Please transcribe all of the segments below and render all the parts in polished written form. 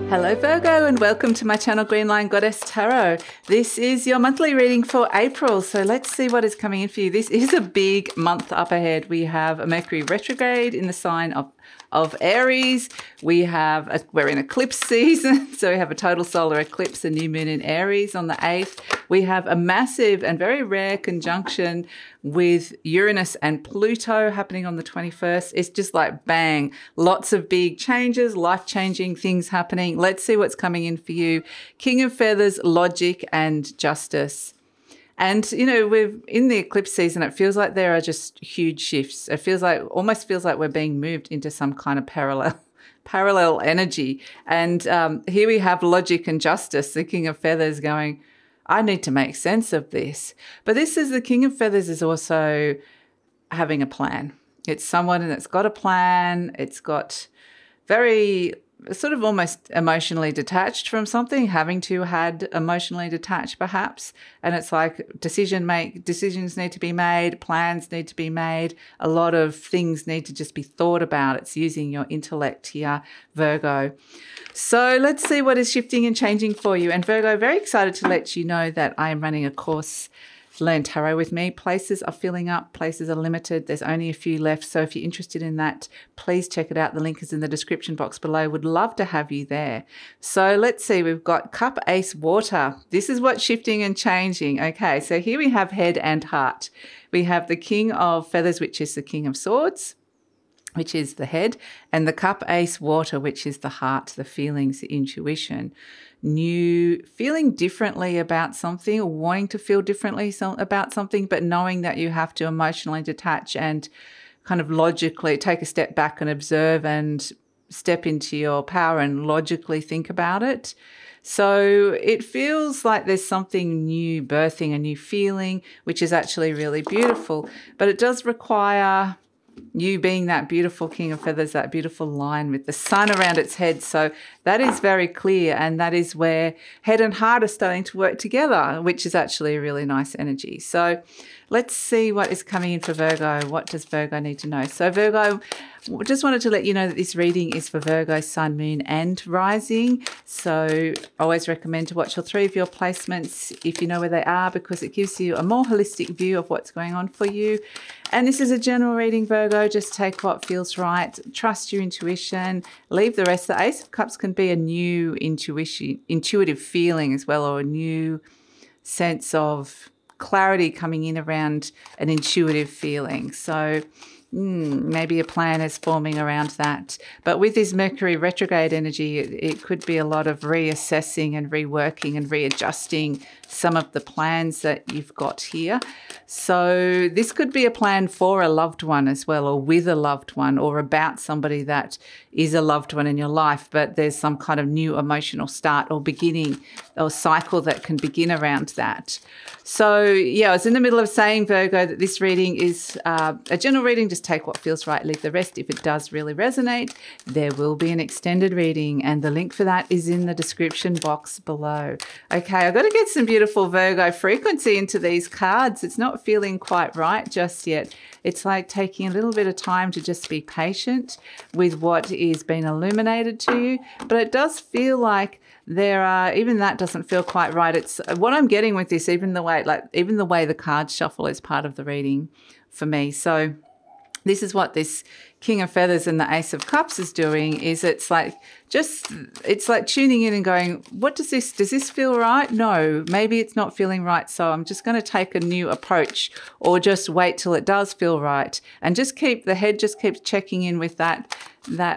Hello Virgo, and welcome to my channel GreenLion Goddess Tarot. This is your monthly reading for April, so let's see what is coming in for you. This is a big month up ahead. We have a Mercury retrograde in the sign of Aries. We're in eclipse season, so we have a total solar eclipse, a new moon in Aries on the 8th. We have a massive and very rare conjunction with Uranus and Pluto happening on the 21st. It's just like bang, lots of big changes, life-changing things happening. Let's see what's coming in for you. King of Feathers, logic and justice. And, you know, we're in the eclipse season. It feels like there are just huge shifts. It almost feels like we're being moved into some kind of parallel energy. And here we have logic and justice, the King of Feathers going, I need to make sense of this. But the King of Feathers is also having a plan. It's someone that's got a plan. It's got very sort of almost emotionally detached from something, having to had emotionally detached perhaps. And it's like decisions need to be made, plans need to be made. A lot of things need to just be thought about. It's using your intellect here, Virgo. So let's see what is shifting and changing for you. And Virgo, very excited to let you know that I am running a course, Learn Tarot with me. Places are filling up, places are limited. There's only a few left. So if you're interested in that, please check it out. The link is in the description box below. Would love to have you there. So let's see, we've got Cup Ace Water. This is what's shifting and changing. Okay, so here we have head and heart. We have the King of Feathers, which is the King of Swords, which is the head, and the Cup Ace Water, which is the heart, the feelings, the intuition. Feeling differently about something, or wanting to feel differently about something, but knowing that you have to emotionally detach and kind of logically take a step back and observe and step into your power and logically think about it. So it feels like there's something new birthing, a new feeling, which is actually really beautiful, but it does require you being that beautiful King of Feathers, that beautiful line with the sun around its head. So that is very clear, and that is where head and heart are starting to work together, which is actually a really nice energy. So let's see what is coming in for Virgo. What does Virgo need to know? So Virgo, just wanted to let you know that this reading is for Virgo, Sun, Moon and Rising. So I always recommend to watch all three of your placements if you know where they are, because it gives you a more holistic view of what's going on for you. And this is a general reading, Virgo. Just take what feels right. Trust your intuition. Leave the rest. The Ace of Cups can be a new intuitive feeling as well, or a new sense of clarity coming in around an intuitive feeling. So maybe a plan is forming around that. But with this Mercury retrograde energy, it could be a lot of reassessing and reworking and readjusting some of the plans that you've got here. So this could be a plan for a loved one as well, or with a loved one, or about somebody that is a loved one in your life, but there's some kind of new emotional start or beginning or cycle that can begin around that. So yeah, I was in the middle of saying, Virgo, that this reading is a general reading. Just take what feels right, leave the rest. If it does really resonate, there will be an extended reading, and the link for that is in the description box below. Okay, I've got to get some beautiful Virgo frequency into these cards. It's not feeling quite right just yet. It's like taking a little bit of time to just be patient with what is being illuminated to you. But it does feel like even that doesn't feel quite right. It's what I'm getting with this, even the way the cards shuffle is part of the reading for me. So this is what this King of Feathers and the Ace of Cups is doing, is it's like tuning in and going, does this feel right? No, maybe it's not feeling right. So I'm just going to take a new approach, or just wait till it does feel right, and the head just keeps checking in with that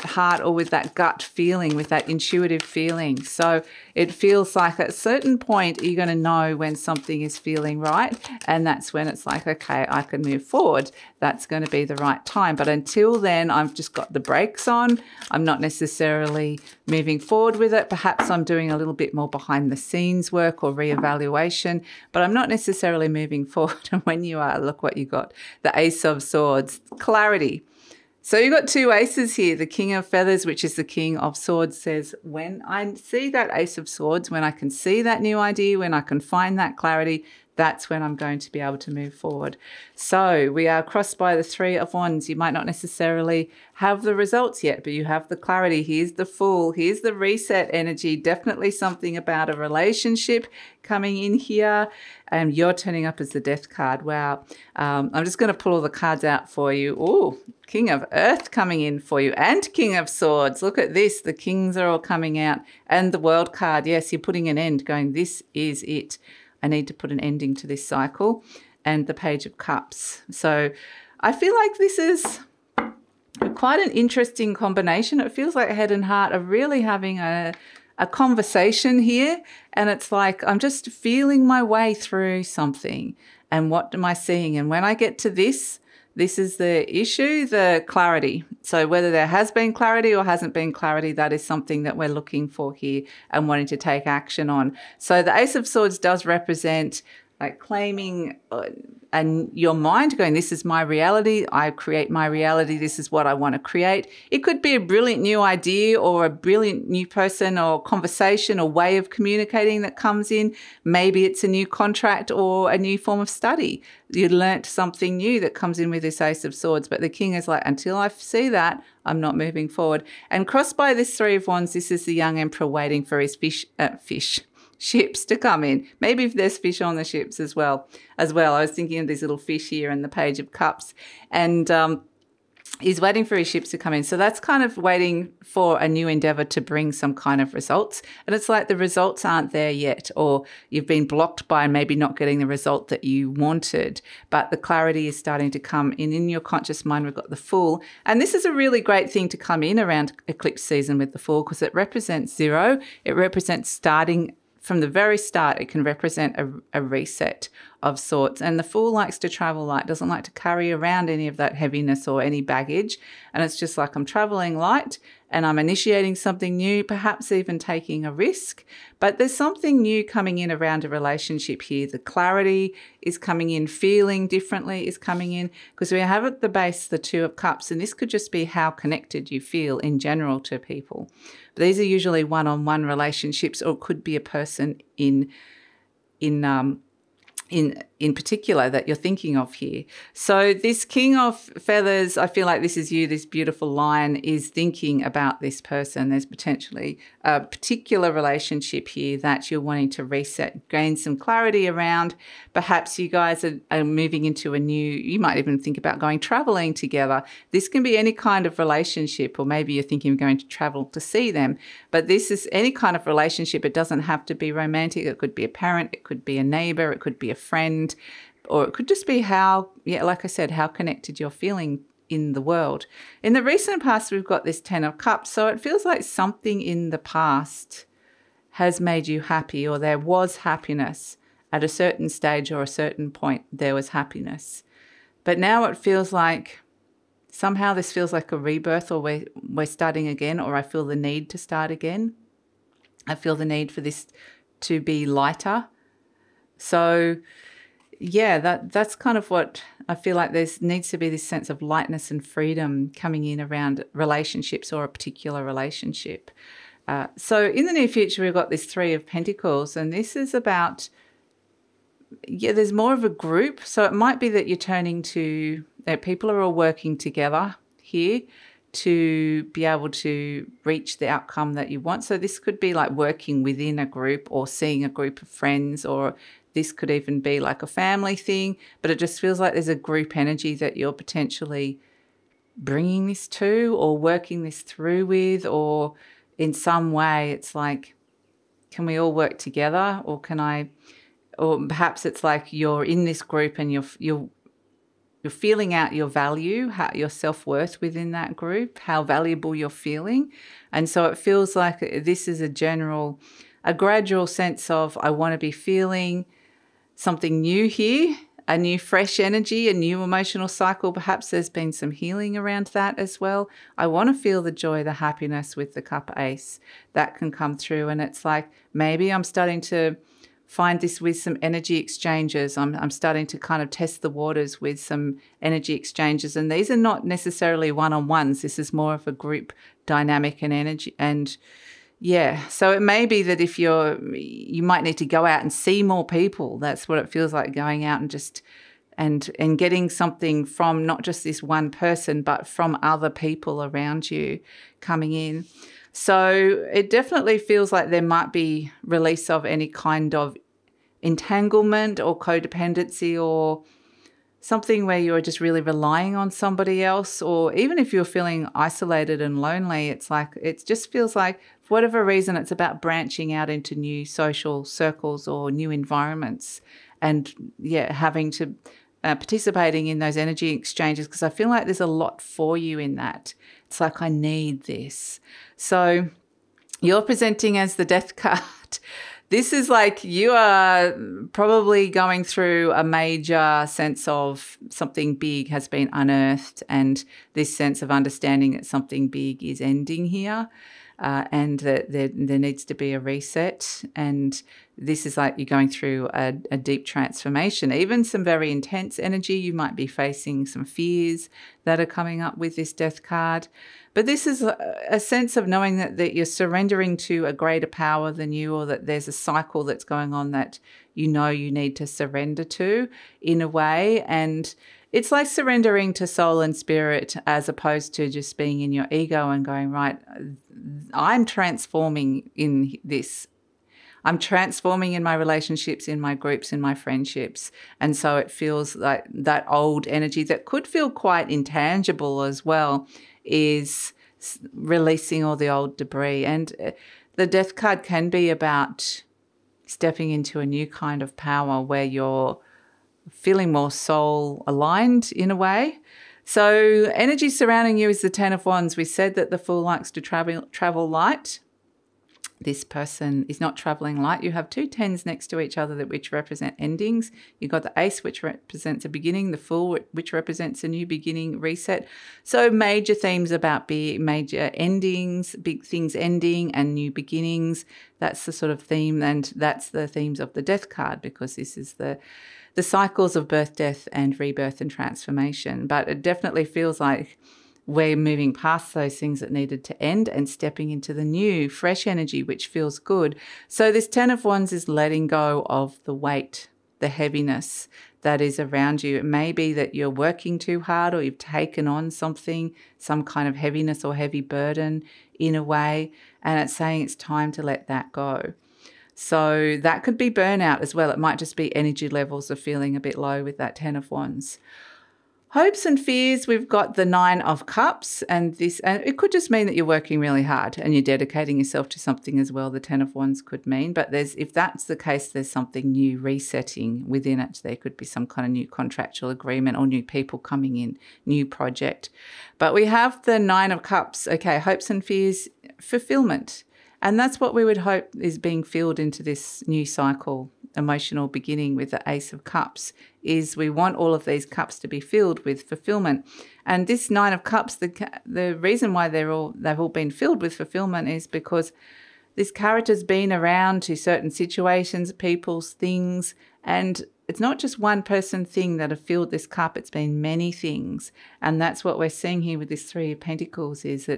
heart, or with that gut feeling, with that intuitive feeling. So it feels like at a certain point you're going to know when something is feeling right, and that's when it's like, okay, I can move forward. That's going to be the right time. But until then, I've just got the brakes on. I'm not necessarily moving forward with it. Perhaps I'm doing a little bit more behind the scenes work or reevaluation, but I'm not necessarily moving forward. And when you are, look what you got. The Ace of Swords, clarity. So you've got two aces here. The King of Feathers, which is the King of Swords, says, when I see that Ace of Swords, when I can see that new idea, when I can find that clarity, that's when I'm going to be able to move forward. So we are crossed by the Three of Wands. You might not necessarily have the results yet, but you have the clarity. Here's the Fool. Here's the reset energy. Definitely something about a relationship coming in here. And you're turning up as the Death card. Wow. I'm just going to pull all the cards out for you. Ooh, King of Earth coming in for you, and King of Swords. Look at this. The kings are all coming out. And the World card. Yes, you're putting an end, going, this is it. I need to put an ending to this cycle. And the Page of Cups. So I feel like this is quite an interesting combination. It feels like head and heart are really having a conversation here. And it's like, I'm just feeling my way through something. And what am I seeing? And when I get to this is the issue, the clarity. So whether there has been clarity or hasn't been clarity, that is something that we're looking for here and wanting to take action on. So the Ace of Swords does represent like claiming and your mind going, this is my reality. I create my reality. This is what I want to create. It could be a brilliant new idea or a brilliant new person or conversation or way of communicating that comes in. Maybe it's a new contract or a new form of study. You learnt something new that comes in with this Ace of Swords. But the King is like, until I see that, I'm not moving forward. And crossed by this Three of Wands, this is the young Emperor waiting for his ships to come in. Maybe if there's fish on the ships as well. I was thinking of these little fish here and the Page of Cups. And he's waiting for his ships to come in. So that's kind of waiting for a new endeavor to bring some kind of results. And it's like the results aren't there yet, or you've been blocked by maybe not getting the result that you wanted. But the clarity is starting to come in. In your conscious mind, we've got the Fool. And this is a really great thing to come in around eclipse season with the Fool, because it represents zero. It represents starting from the very start. It can represent a reset of sorts. And the Fool likes to travel light, doesn't like to carry around any of that heaviness or any baggage. And it's just like, I'm traveling light and I'm initiating something new, perhaps even taking a risk. But there's something new coming in around a relationship here. The clarity is coming in, feeling differently is coming in, because we have at the base the Two of Cups, and this could just be how connected you feel in general to people. But these are usually one-on-one relationships, or it could be a person in particular that you're thinking of here. So this King of Feathers, I feel like this is you, this beautiful lion is thinking about this person. There's potentially a particular relationship here that you're wanting to reset, gain some clarity around. Perhaps you guys are moving into a new, you might even think about going traveling together. This can be any kind of relationship, or maybe you're thinking of going to travel to see them. But this is any kind of relationship. It doesn't have to be romantic. It could be a parent, it could be a neighbor, it could be a friend, or it could just be how, like I said, how connected you're feeling in the world. In the recent past, we've got this Ten of Cups. So it feels like something in the past has made you happy, or there was happiness at a certain stage or a certain point. There was happiness. But now it feels like somehow this feels like a rebirth, or we're starting again, or I feel the need to start again. I feel the need for this to be lighter. So yeah, that's kind of what I feel like. There needs to be this sense of lightness and freedom coming in around relationships, or a particular relationship. So in the near future, we've got this Three of Pentacles, and this is about, there's more of a group. So it might be that you're turning to, that people are all working together here to be able to reach the outcome that you want. So this could be like working within a group, or seeing a group of friends, or this could even be like a family thing. But it just feels like there's a group energy that you're potentially bringing this to, or working this through with, or in some way it's like, can we all work together, or or perhaps it's like you're in this group and you're feeling out your value, your self-worth within that group, how valuable you're feeling. And so it feels like this is a gradual sense of, I want to be feeling something new here, a new fresh energy, a new emotional cycle. Perhaps there's been some healing around that as well. I want to feel the joy, the happiness with the Cup Ace. That can come through. And it's like, maybe I'm starting to find this with some energy exchanges. I'm starting to kind of test the waters with some energy exchanges. And these are not necessarily one-on-ones. This is more of a group dynamic and energy. And Yeah, so it may be that if you might need to go out and see more people. That's what it feels like, going out and just and getting something from not just this one person, but from other people around you coming in. So it definitely feels like there might be release of any kind of entanglement or codependency, or something where you're just really relying on somebody else, or even if you're feeling isolated and lonely, it's like, it just feels like for whatever reason, it's about branching out into new social circles or new environments, and having to participating in those energy exchanges, because I feel like there's a lot for you in that. It's like, I need this. So you're presenting as the Death card. This is like, you are probably going through a major sense of something big has been unearthed, and this sense of understanding that something big is ending here, and that there needs to be a reset. And this is like you're going through a deep transformation, even some very intense energy. You might be facing some fears that are coming up with this Death card. But this is a sense of knowing that you're surrendering to a greater power than you, or that there's a cycle that's going on that you need to surrender to in a way. And it's like surrendering to soul and spirit, as opposed to just being in your ego and going, right, I'm transforming in this. I'm transforming in my relationships, in my groups, in my friendships. And so it feels like that old energy that could feel quite intangible as well is releasing all the old debris. And the Death card can be about stepping into a new kind of power where you're feeling more soul aligned in a way. So energy surrounding you is the Ten of Wands. We said that the Fool likes to travel light. This person is not traveling light. You have two tens next to each other which represent endings. You've got the Ace, which represents a beginning, the Fool, which represents a new beginning, reset. So major themes about major endings, big things ending, and new beginnings. That's the sort of theme, and that's the themes of the Death card, because this is the cycles of birth, death, and rebirth and transformation. But it definitely feels like we're moving past those things that needed to end and stepping into the new, fresh energy, which feels good. So this Ten of Wands is letting go of the weight, the heaviness that is around you. It may be that you're working too hard, or you've taken on something, some kind of heaviness or heavy burden in a way, and it's saying it's time to let that go. So that could be burnout as well. It might just be energy levels are feeling a bit low with that Ten of Wands. Hopes and fears, we've got the Nine of Cups, and it could just mean that you're working really hard and you're dedicating yourself to something as well. The Ten of Wands could mean, but if that's the case, there's something new resetting within it. There could be some kind of new contractual agreement or new people coming in, new project. But we have the Nine of Cups. Okay, hopes and fears, fulfillment. And that's what we would hope is being filled into this new cycle, emotional beginning with the Ace of Cups, is we want all of these cups to be filled with fulfillment. And this Nine of Cups, the reason why they've all been filled with fulfillment is because this character's been around to certain situations, people's things, and it's not just one person thing that have filled this cup, it's been many things. And that's what we're seeing here with this Three of Pentacles, is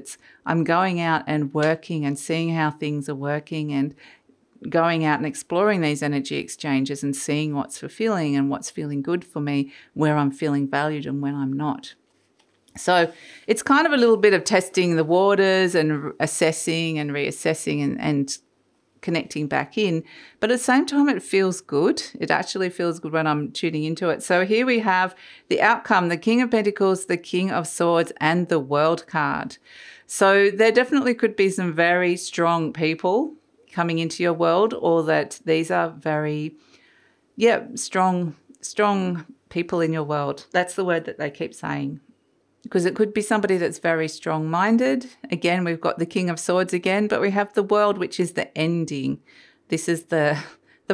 I'm going out and working and seeing how things are working, and going out and exploring these energy exchanges and seeing what's fulfilling and what's feeling good for me, where I'm feeling valued and when I'm not. So it's kind of a little bit of testing the waters and assessing and reassessing and connecting back in. But at the same time, it feels good. It actually feels good when I'm tuning into it. So here we have the outcome, the King of Pentacles, the King of Swords, and the World card. So there definitely could be some very strong people coming into your world, or that these are very, strong people in your world. That's the word that they keep saying. Because it could be somebody that's very strong-minded. Again, we've got the King of Swords again, but we have the World, which is the ending. This is the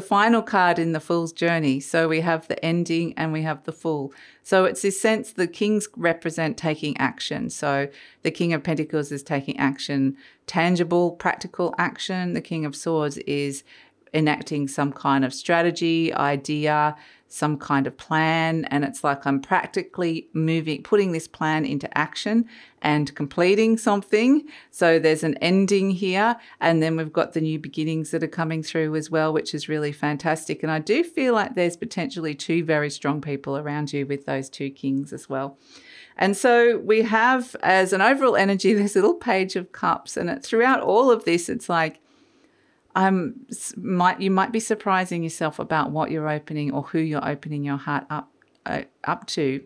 final card in the Fool's journey. So we have the ending and we have the Fool. So it's this sense the kings represent taking action. So the King of Pentacles is taking action, tangible, practical action. The King of Swords is enacting some kind of strategy, idea, some kind of plan, and it's like I'm practically putting this plan into action and completing something. So there's an ending here, and then we've got the new beginnings that are coming through as well, which is really fantastic. And I do feel like there's potentially two very strong people around you with those two kings as well. And so we have, as an overall energy, this little Page of Cups, and throughout all of this, it's like you might be surprising yourself about what you're opening or who you're opening your heart up to,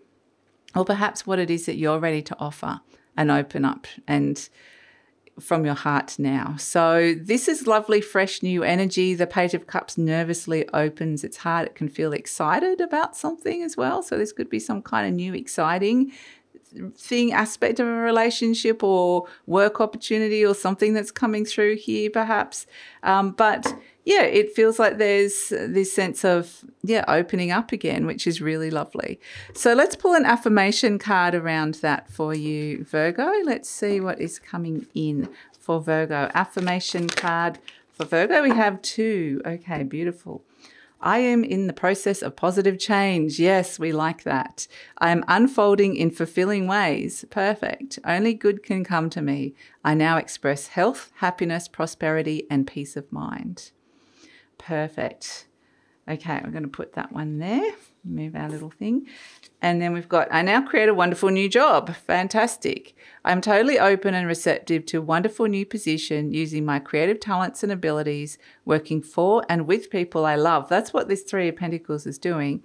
or perhaps what it is that you're ready to offer and open up and from your heart now. So this is lovely, fresh, new energy. The Page of Cups nervously opens its heart. It can feel excited about something as well. So this could be some kind of new, exciting aspect of a relationship or work opportunity or something that's coming through here perhaps. But yeah, it feels like there's this sense of, opening up again, which is really lovely. So let's pull an affirmation card around that for you, Virgo. Let's see what is coming in for Virgo. Affirmation card for Virgo, we have 2. Okay, beautiful. I am in the process of positive change. Yes, we like that. I am unfolding in fulfilling ways. Perfect. Only good can come to me. I now express health, happiness, prosperity, and peace of mind. Perfect. Okay, we're going to put that one there. Move our little thing. And then we've got, I now create a wonderful new job. Fantastic. I'm totally open and receptive to a wonderful new position using my creative talents and abilities, working for and with people I love. That's what this 3 of Pentacles is doing.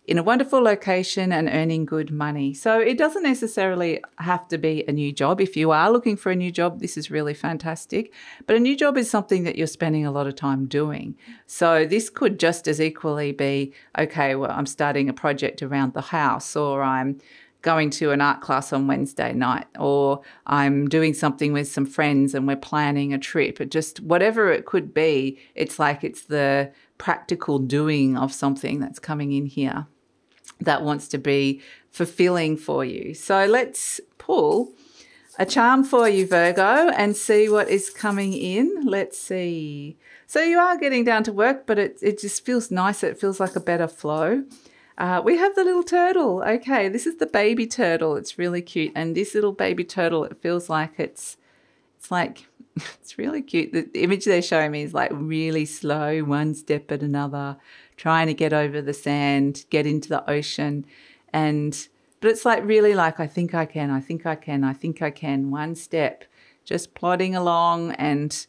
In a wonderful location and earning good money. So it doesn't necessarily have to be a new job. If you are looking for a new job, this is really fantastic. But a new job is something that you're spending a lot of time doing. So this could just as equally be, okay, well, I'm starting a project around the house, or I'm going to an art class on Wednesday night, or I'm doing something with some friends and we're planning a trip. It just, whatever it could be, it's like it's the practical doing of something that's coming in here that wants to be fulfilling for you. So let's pull a charm for you, Virgo, and see what is coming in. Let's see. So you are getting down to work, but it just feels nicer. It feels like a better flow. We have the little turtle. Okay, this is the baby turtle. It's really cute. And this little baby turtle, it feels like it's really cute. The image they're showing me is like really slow, one step at another, trying to get over the sand, get into the ocean. But it's like really like, I think I can, one step, just plodding along, and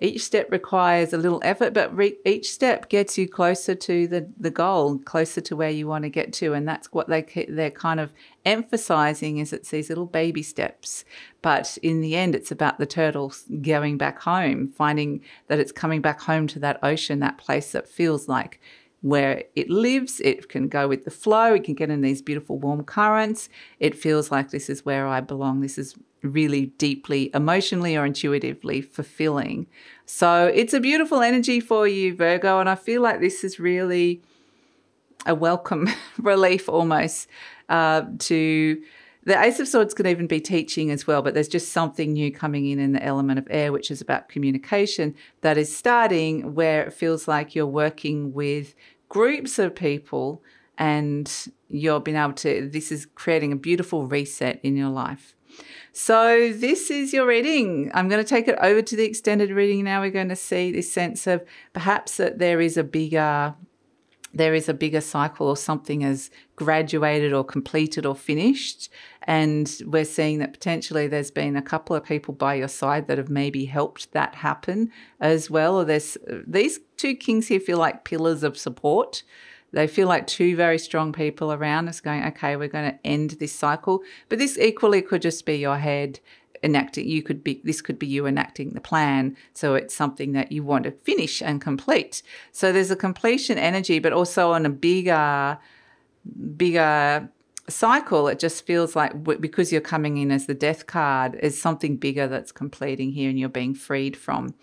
each step requires a little effort, but each step gets you closer to the goal, closer to where you want to get to. And that's what they're kind of emphasizing, is it's these little baby steps. But in the end, it's about the turtle going back home, finding that it's coming back home to that ocean, that place that feels like where it lives. It can go with the flow. It can get in these beautiful warm currents. It feels like this is where I belong. This is really deeply emotionally or intuitively fulfilling. So it's a beautiful energy for you, Virgo, and I feel like this is really a welcome relief almost to the Ace of Swords. Could even be teaching as well, but there's just something new coming in the element of air, which is about communication, that is starting, where it feels like you're working with groups of people and you're being able to, this is creating a beautiful reset in your life. So this is your reading. I'm going to take it over to the extended reading now. We're going to see this sense of perhaps that there is a bigger cycle, or something has graduated or completed or finished. And we're seeing that potentially there's been a couple of people by your side that have maybe helped that happen as well. Or there's these 2 kings here feel like pillars of support. They feel like 2 very strong people around us going, okay, we're going to end this cycle. But this equally could just be your head enacting. This could be you enacting the plan. So it's something that you want to finish and complete. So there's a completion energy, but also on a bigger cycle. It just feels like, because you're coming in as the Death card, is something bigger that's completing here, and you're being freed from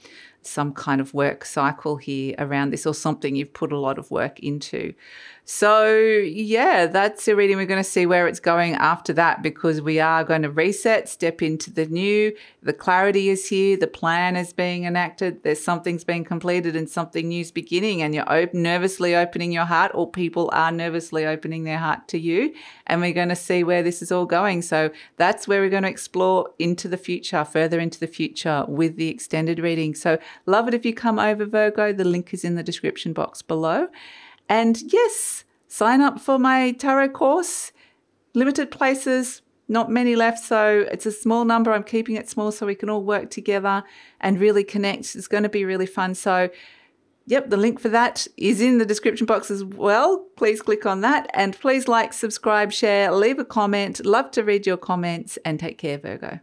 some kind of work cycle here around this, or something you've put a lot of work into. So yeah, that's your reading. We're going to see where it's going after that, because we are going to reset, step into the new. The clarity is here. The plan is being enacted. There's something's being completed and something new's beginning, and you're nervously opening your heart, or people are nervously opening their heart to you. And we're going to see where this is all going. So that's where we're going to explore into the future, further into the future with the extended reading. So love it if you come over, Virgo. The link is in the description box below. And yes, sign up for my tarot course. Limited places, not many left. So it's a small number. I'm keeping it small so we can all work together and really connect. It's going to be really fun. So yep, the link for that is in the description box as well. Please click on that, and please like, subscribe, share, leave a comment. Love to read your comments, and take care, Virgo.